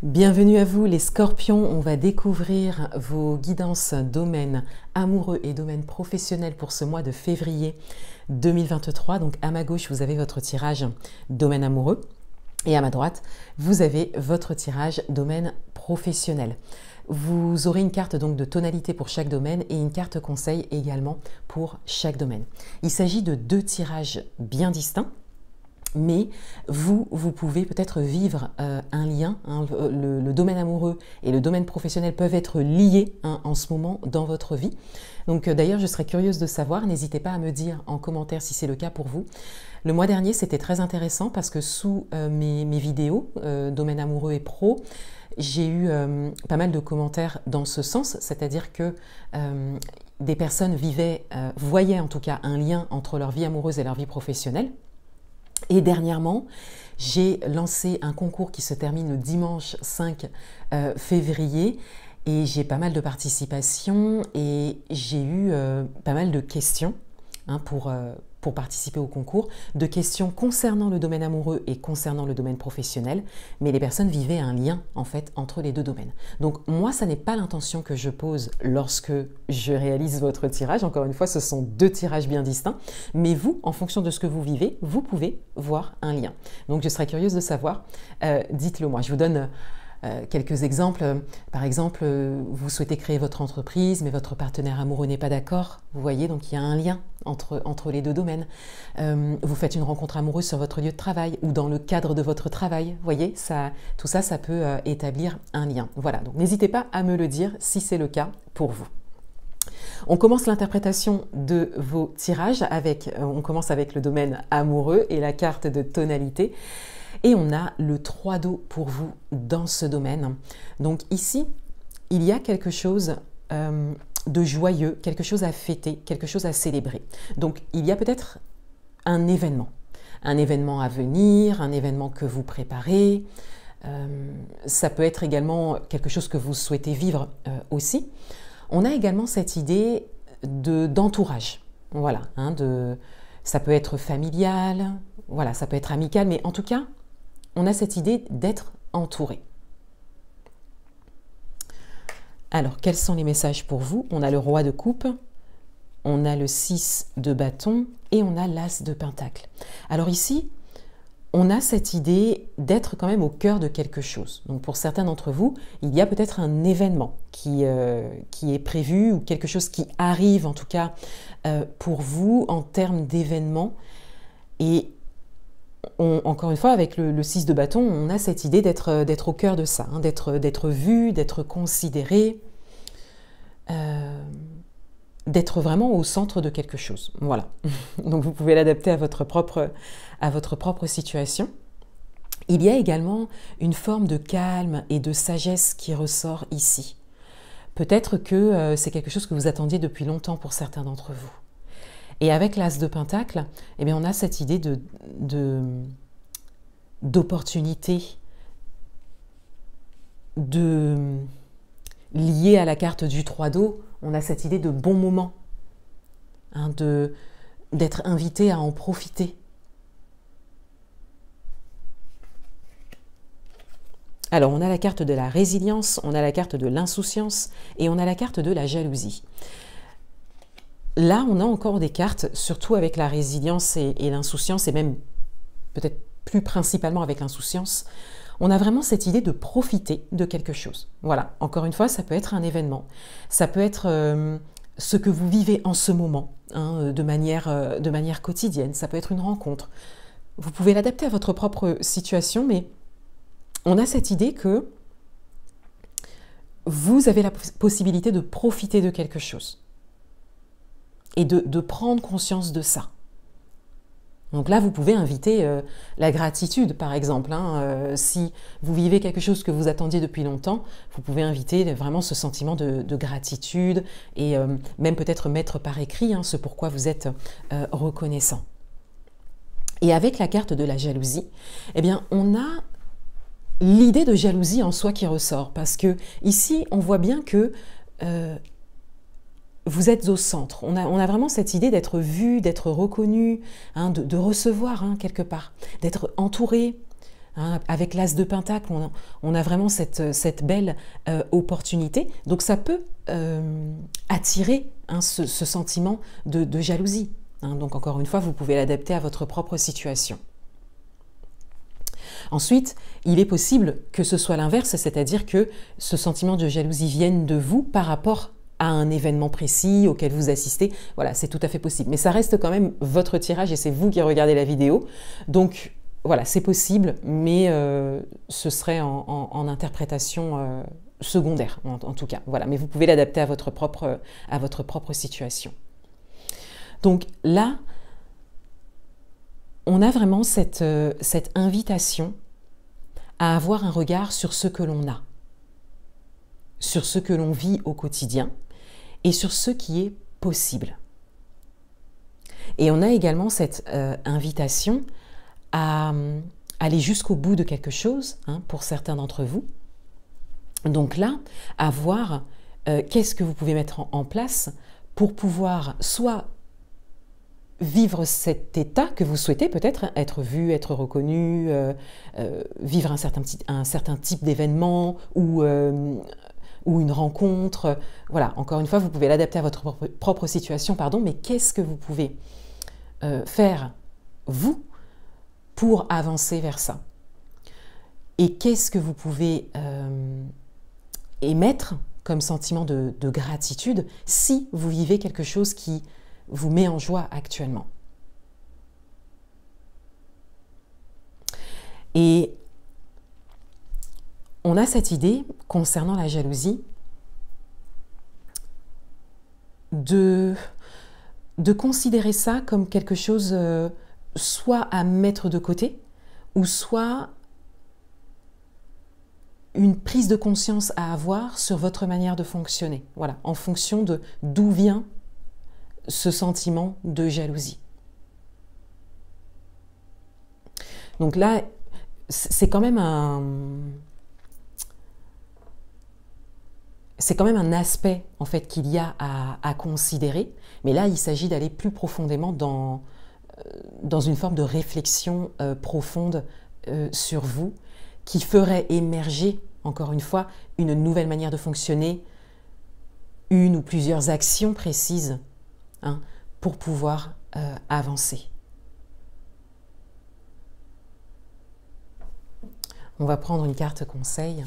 Bienvenue à vous les scorpions, on va découvrir vos guidances domaine amoureux et domaine professionnel pour ce mois de février 2023. Donc à ma gauche, vous avez votre tirage domaine amoureux et à ma droite, vous avez votre tirage domaine professionnel. Vous aurez une carte donc de tonalité pour chaque domaine et une carte conseil également pour chaque domaine. Il s'agit de deux tirages bien distincts. Mais vous pouvez peut-être vivre un lien, le domaine amoureux et le domaine professionnel peuvent être liés en ce moment dans votre vie. Donc d'ailleurs, je serais curieuse de savoir, n'hésitez pas à me dire en commentaire si c'est le cas pour vous. Le mois dernier, c'était très intéressant parce que sous mes vidéos, domaine amoureux et pro, j'ai eu pas mal de commentaires dans ce sens, c'est-à-dire que des personnes voyaient en tout cas un lien entre leur vie amoureuse et leur vie professionnelle. Et dernièrement, j'ai lancé un concours qui se termine le dimanche 5 février et j'ai pas mal de participation et j'ai eu pas mal de questions pour participer au concours, de questions concernant le domaine amoureux et concernant le domaine professionnel, mais les personnes vivaient un lien en fait entre les deux domaines. Donc moi, ça n'est pas l'intention que je pose lorsque je réalise votre tirage. Encore une fois, ce sont deux tirages bien distincts, mais vous, en fonction de ce que vous vivez, vous pouvez voir un lien. Donc je serais curieuse de savoir, dites-le moi. Je vous donne quelques exemples. Par exemple, vous souhaitez créer votre entreprise, mais votre partenaire amoureux n'est pas d'accord. Vous voyez, donc il y a un lien entre les deux domaines. Vous faites une rencontre amoureuse sur votre lieu de travail ou dans le cadre de votre travail. Vous voyez, tout ça, ça peut établir un lien. Voilà, donc n'hésitez pas à me le dire si c'est le cas pour vous. On commence l'interprétation de vos tirages on commence avec le domaine amoureux et la carte de tonalité. Et on a le 3 d'eau pour vous dans ce domaine. Donc ici, il y a quelque chose de joyeux, quelque chose à fêter, quelque chose à célébrer. Donc il y a peut-être un événement à venir, un événement que vous préparez. Ça peut être également quelque chose que vous souhaitez vivre aussi. On a également cette idée d'entourage. Voilà, ça peut être familial, voilà, ça peut être amical, mais en tout cas, on a cette idée d'être entouré. Alors, quels sont les messages pour vous? On a le roi de coupe, on a le 6 de bâton et on a l'as de pentacle. Alors ici, on a cette idée d'être quand même au cœur de quelque chose. Donc pour certains d'entre vous, il y a peut-être un événement qui est prévu ou quelque chose qui arrive en tout cas pour vous en termes d'événement. Et encore une fois, avec le 6 de bâton, on a cette idée d'être au cœur de ça, d'être vu, d'être considéré, d'être vraiment au centre de quelque chose. Voilà. Donc vous pouvez l'adapter à votre propre situation. Il y a également une forme de calme et de sagesse qui ressort ici. Peut-être que c'est quelque chose que vous attendiez depuis longtemps pour certains d'entre vous. Et avec l'as de pentacle, eh bien, on a cette idée d'opportunité liée à la carte du 3 d'eau. On a cette idée de bon moment, d'être invité à en profiter. Alors, on a la carte de la résilience, on a la carte de l'insouciance et on a la carte de la jalousie. Là, on a encore des cartes, surtout avec la résilience et l'insouciance, et même peut-être plus principalement avec l'insouciance. On a vraiment cette idée de profiter de quelque chose. Voilà, encore une fois, ça peut être un événement. Ça peut être ce que vous vivez en ce moment, de manière quotidienne. Ça peut être une rencontre. Vous pouvez l'adapter à votre propre situation, mais on a cette idée que vous avez la possibilité de profiter de quelque chose. Et de prendre conscience de ça. Donc là, vous pouvez inviter la gratitude, par exemple. Si vous vivez quelque chose que vous attendiez depuis longtemps, vous pouvez inviter vraiment ce sentiment de gratitude et même peut-être mettre par écrit ce pourquoi vous êtes reconnaissant. Et avec la carte de la jalousie, eh bien, on a l'idée de jalousie en soi qui ressort. Parce que ici, on voit bien que vous êtes au centre. On a vraiment cette idée d'être vu, d'être reconnu, de recevoir quelque part, d'être entouré, hein. Avec l'As de Pentacle, on a vraiment cette belle opportunité. Donc ça peut attirer, hein, ce sentiment de jalousie. Hein. Donc encore une fois, vous pouvez l'adapter à votre propre situation. Ensuite, il est possible que ce soit l'inverse, c'est-à-dire que ce sentiment de jalousie vienne de vous par rapport à un événement précis auquel vous assistez. Voilà, c'est tout à fait possible. Mais ça reste quand même votre tirage et c'est vous qui regardez la vidéo. Donc voilà, c'est possible, mais ce serait en interprétation secondaire, en tout cas. Voilà, mais vous pouvez l'adapter à votre propre situation. Donc là, on a vraiment cette invitation à avoir un regard sur ce que l'on a, sur ce que l'on vit au quotidien et sur ce qui est possible. Et on a également cette invitation à aller jusqu'au bout de quelque chose, hein, pour certains d'entre vous. Donc là, à voir qu'est-ce que vous pouvez mettre en place pour pouvoir soit vivre cet état que vous souhaitez, peut-être être vu, être reconnu, vivre un certain type d'événement ou une rencontre. Voilà, encore une fois, vous pouvez l'adapter à votre propre situation, pardon, mais qu'est-ce que vous pouvez faire, vous, pour avancer vers ça? Et qu'est-ce que vous pouvez émettre comme sentiment de gratitude si vous vivez quelque chose qui vous met en joie actuellement? Et on a cette idée concernant la jalousie de considérer ça comme quelque chose soit à mettre de côté ou soit une prise de conscience à avoir sur votre manière de fonctionner. Voilà, en fonction de d'où vient ce sentiment de jalousie. Donc là, c'est quand même un aspect en fait qu'il y a à considérer, mais là il s'agit d'aller plus profondément dans une forme de réflexion profonde sur vous, qui ferait émerger, encore une fois, une nouvelle manière de fonctionner, une ou plusieurs actions précises, hein, pour pouvoir avancer. On va prendre une carte conseil.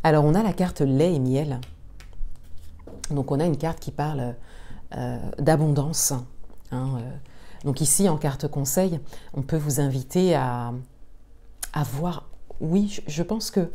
Alors, on a la carte lait et miel. Donc, on a une carte qui parle d'abondance. Hein, donc ici, en carte conseil, on peut vous inviter à voir. Oui, je pense qu'il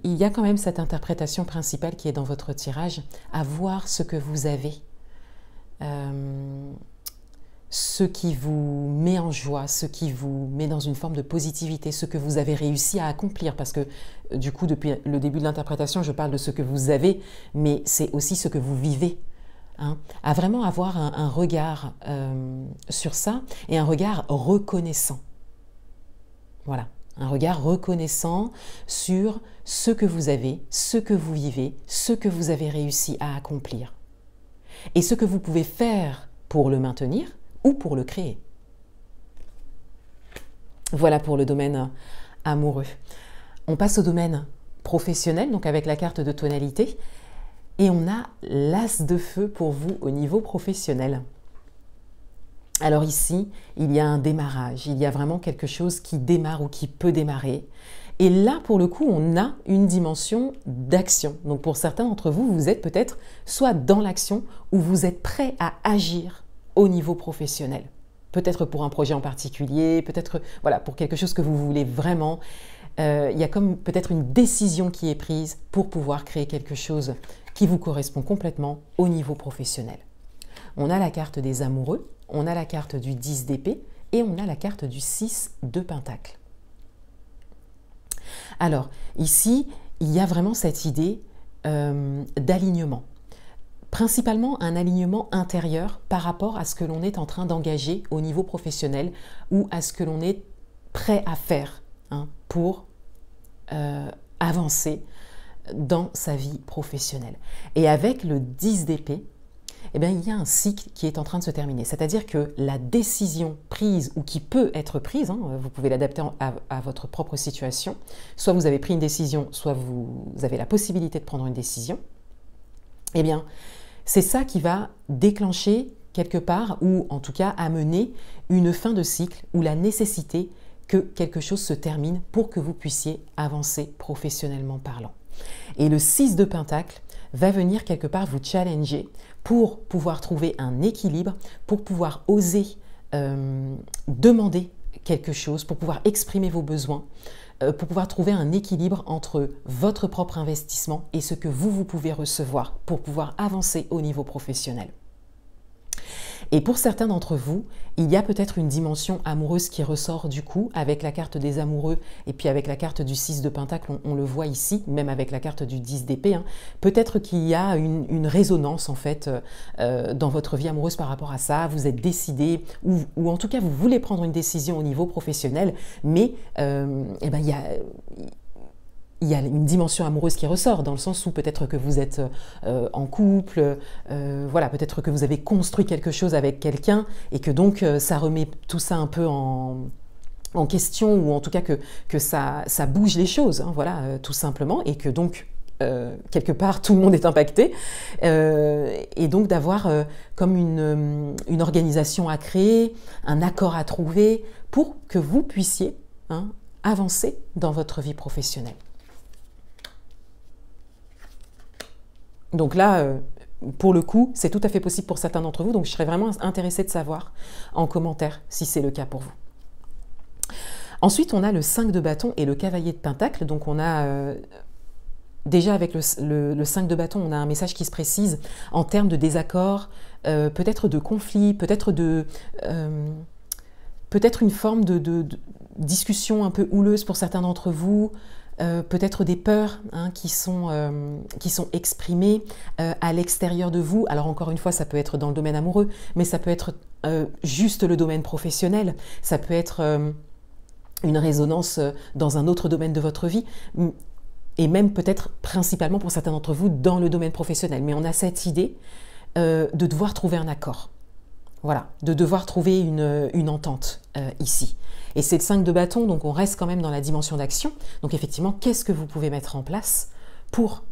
y a quand même cette interprétation principale qui est dans votre tirage, à voir ce que vous avez, ce qui vous met en joie, ce qui vous met dans une forme de positivité, ce que vous avez réussi à accomplir. Parce que du coup, depuis le début de l'interprétation, je parle de ce que vous avez, mais c'est aussi ce que vous vivez. Hein, à vraiment avoir un regard sur ça et un regard reconnaissant. Voilà, un regard reconnaissant sur ce que vous avez, ce que vous vivez, ce que vous avez réussi à accomplir et ce que vous pouvez faire pour le maintenir ou pour le créer. Voilà pour le domaine amoureux. On passe au domaine professionnel, donc avec la carte de tonalité. Et on a l'As de feu pour vous au niveau professionnel. Alors ici, il y a un démarrage, il y a vraiment quelque chose qui démarre ou qui peut démarrer. Et là, pour le coup, on a une dimension d'action. Donc pour certains d'entre vous, vous êtes peut-être soit dans l'action ou vous êtes prêt à agir au niveau professionnel. Peut-être pour un projet en particulier, peut-être voilà, pour quelque chose que vous voulez vraiment. Il y a comme peut-être une décision qui est prise pour pouvoir créer quelque chose qui vous correspond complètement au niveau professionnel. On a la carte des amoureux, on a la carte du 10 d'épée et on a la carte du 6 de pentacle. Alors, ici, il y a vraiment cette idée d'alignement. Principalement un alignement intérieur par rapport à ce que l'on est en train d'engager au niveau professionnel ou à ce que l'on est prêt à faire hein, pour avancer dans sa vie professionnelle. Et avec le 10 d'épée, eh bien, il y a un cycle qui est en train de se terminer. C'est-à-dire que la décision prise ou qui peut être prise, hein, vous pouvez l'adapter à votre propre situation, soit vous avez pris une décision, soit vous avez la possibilité de prendre une décision, eh bien, c'est ça qui va déclencher quelque part, ou en tout cas amener une fin de cycle ou la nécessité que quelque chose se termine pour que vous puissiez avancer professionnellement parlant. Et le 6 de Pentacle va venir quelque part vous challenger pour pouvoir trouver un équilibre, pour pouvoir oser demander quelque chose, pour pouvoir exprimer vos besoins, pour pouvoir trouver un équilibre entre votre propre investissement et ce que vous pouvez recevoir pour pouvoir avancer au niveau professionnel. Et pour certains d'entre vous, il y a peut-être une dimension amoureuse qui ressort du coup avec la carte des amoureux et puis avec la carte du 6 de Pentacle, on le voit ici, même avec la carte du 10 d'épée. Hein. Peut-être qu'il y a une résonance en fait dans votre vie amoureuse par rapport à ça. Vous êtes décidé ou en tout cas vous voulez prendre une décision au niveau professionnel, mais eh ben, il y a une dimension amoureuse qui ressort, dans le sens où peut-être que vous êtes en couple, voilà, peut-être que vous avez construit quelque chose avec quelqu'un et que donc ça remet tout ça un peu en question, ou en tout cas que ça bouge les choses, hein, voilà, tout simplement, et que donc quelque part tout le monde est impacté, et donc d'avoir comme une organisation à créer, un accord à trouver pour que vous puissiez avancer dans votre vie professionnelle. Donc là, pour le coup, c'est tout à fait possible pour certains d'entre vous, donc je serais vraiment intéressée de savoir en commentaire si c'est le cas pour vous. Ensuite, on a le 5 de bâton et le cavalier de pentacle. Donc on a déjà avec le 5 de bâton, on a un message qui se précise en termes de désaccord, peut-être de conflit, peut-être une forme de discussion un peu houleuse pour certains d'entre vous, peut-être des peurs qui sont exprimées à l'extérieur de vous. Alors encore une fois, ça peut être dans le domaine amoureux, mais ça peut être juste le domaine professionnel, ça peut être une résonance dans un autre domaine de votre vie, et même peut-être principalement pour certains d'entre vous dans le domaine professionnel. Mais on a cette idée de devoir trouver un accord. Voilà, de devoir trouver une entente ici. Et c'est le 5 de bâton, donc on reste quand même dans la dimension d'action. Donc effectivement, qu'est-ce que vous pouvez mettre en place pour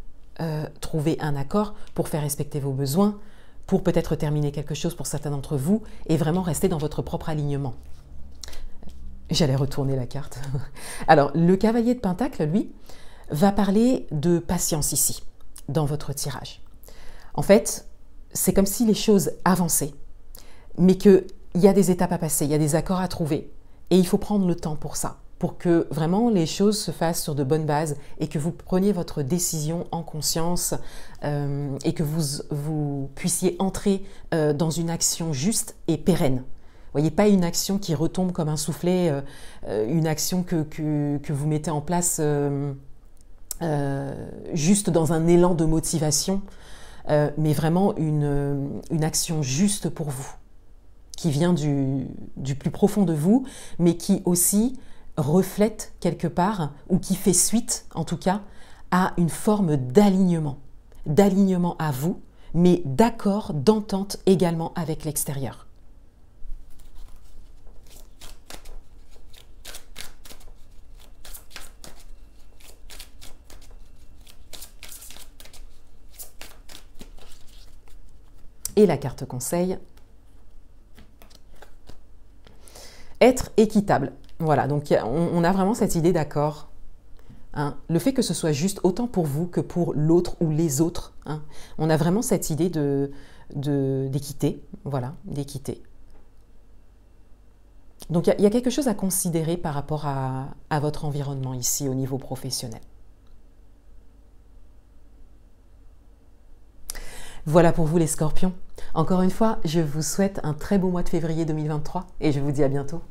trouver un accord, pour faire respecter vos besoins, pour peut-être terminer quelque chose pour certains d'entre vous, et vraiment rester dans votre propre alignement. J'allais retourner la carte. Alors, le cavalier de pentacle, lui, va parler de patience ici, dans votre tirage. En fait, c'est comme si les choses avançaient, mais qu'il y a des étapes à passer, il y a des accords à trouver, et il faut prendre le temps pour ça, pour que vraiment les choses se fassent sur de bonnes bases et que vous preniez votre décision en conscience et que vous puissiez entrer dans une action juste et pérenne. Vous voyez, pas une action qui retombe comme un soufflet, une action que vous mettez en place juste dans un élan de motivation, mais vraiment une action juste pour vous, qui vient du plus profond de vous, mais qui aussi reflète quelque part, ou qui fait suite en tout cas, à une forme d'alignement à vous, mais d'accord, d'entente également avec l'extérieur. Et la carte conseil, être équitable. Voilà, donc on a vraiment cette idée d'accord. Hein. Le fait que ce soit juste autant pour vous que pour l'autre ou les autres. Hein. On a vraiment cette idée d'équité. Voilà, d'équité. Donc il y a quelque chose à considérer par rapport à votre environnement ici au niveau professionnel. Voilà pour vous les scorpions. Encore une fois, je vous souhaite un très beau mois de février 2023 et je vous dis à bientôt.